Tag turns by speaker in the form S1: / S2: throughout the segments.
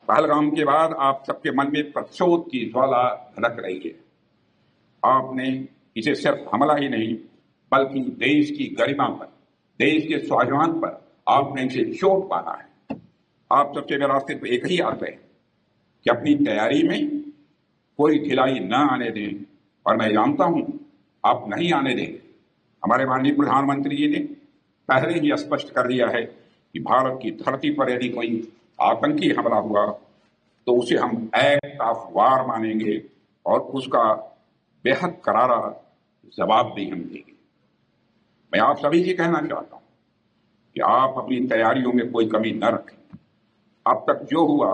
S1: पहलगाम के बाद आप सबके मन में प्रतिशोध की ज्वाला भड़क रही है। आपने इसे सिर्फ हमला ही नहीं बल्कि देश की गरिमा पर, देश के स्वाभिमान पर आपने इसे चोट माना है। आप सबसे मेरा सिर्फ एक ही आग्रह है कि अपनी तैयारी में कोई ढिलाई न आने दें, और मैं जानता हूं आप नहीं आने देंगे। हमारे माननीय प्रधानमंत्री जी ने पहले ही स्पष्ट कर दिया है कि भारत की धरती पर यदि कोई आतंकी हमला हुआ तो उसे हम एक्ट ऑफ वार मानेंगे और उसका बेहद करारा जवाब भी हम देंगे। मैं आप सभी से कहना चाहता हूं कि आप अपनी तैयारियों में कोई कमी न रखें। अब तक जो हुआ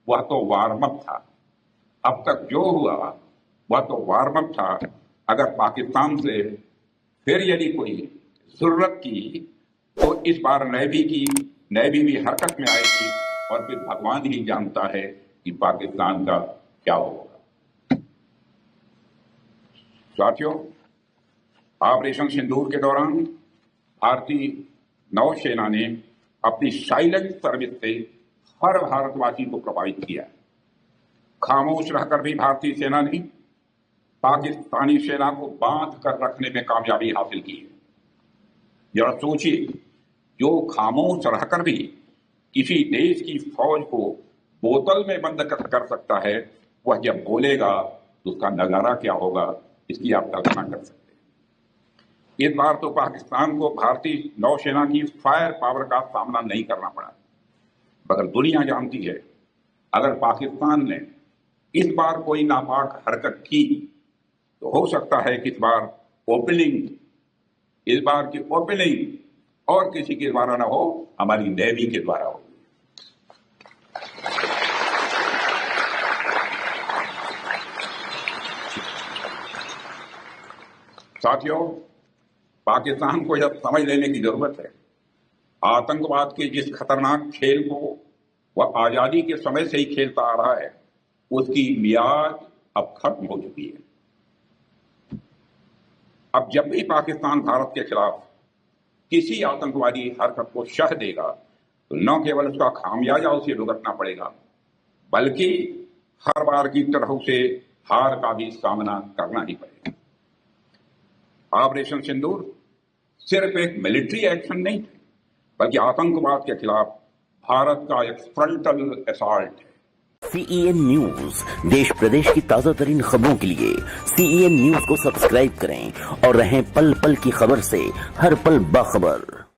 S1: वह तो वार्म अप था। अब तक जो हुआ वह तो वार्म अप था। अगर पाकिस्तान से फिर यदि कोई जरूरत की तो इस बार नेवी भी हरकत में आएगी, और फिर भगवान ही जानता है कि पाकिस्तान का क्या होगा। साथियों, ऑपरेशन सिंदूर के दौरान भारतीय नौसेना ने अपनी साइलेंट सर्विस से हर भारतवासी को प्रभावित किया। खामोश रहकर भी भारतीय सेना ने पाकिस्तानी सेना को बांध कर रखने में कामयाबी हासिल की है। जरा सोचिए, जो खामोश रहकर भी किसी देश की फौज को बोतल में बंद कर सकता है, वह जब बोलेगा तो उसका नजारा क्या होगा, इसकी आप कल्पना कर सकते हैं। इस बार तो पाकिस्तान को भारतीय नौसेना की फायर पावर का सामना नहीं करना पड़ा, मगर दुनिया जानती है अगर पाकिस्तान ने इस बार कोई नापाक हरकत की तो हो सकता है कि इस बार की ओपनिंग और किसी के द्वारा ना हो, हमारी नेवी के द्वारा हो। साथियों, पाकिस्तान को यह समझ लेने की जरूरत है आतंकवाद के जिस खतरनाक खेल को वह आजादी के समय से ही खेलता आ रहा है, उसकी मियाद अब खत्म हो चुकी है। अब जब भी पाकिस्तान भारत के खिलाफ किसी आतंकवादी हरकत को शह देगा तो न केवल उसका खामियाजा उसे भुगतना पड़ेगा, बल्कि हर बार की तरह उसे हार का भी सामना करना ही पड़ेगा। ऑपरेशन सिंदूर सिर्फ एक मिलिट्री एक्शन नहीं थे, बल्कि आतंकवाद के खिलाफ भारत का एक फ्रंटल असॉल्ट है।
S2: CEN न्यूज, देश प्रदेश की ताजा तरीन खबरों के लिए CEN न्यूज को सब्सक्राइब करें और रहें पल पल की खबर से हर पल बाखबर।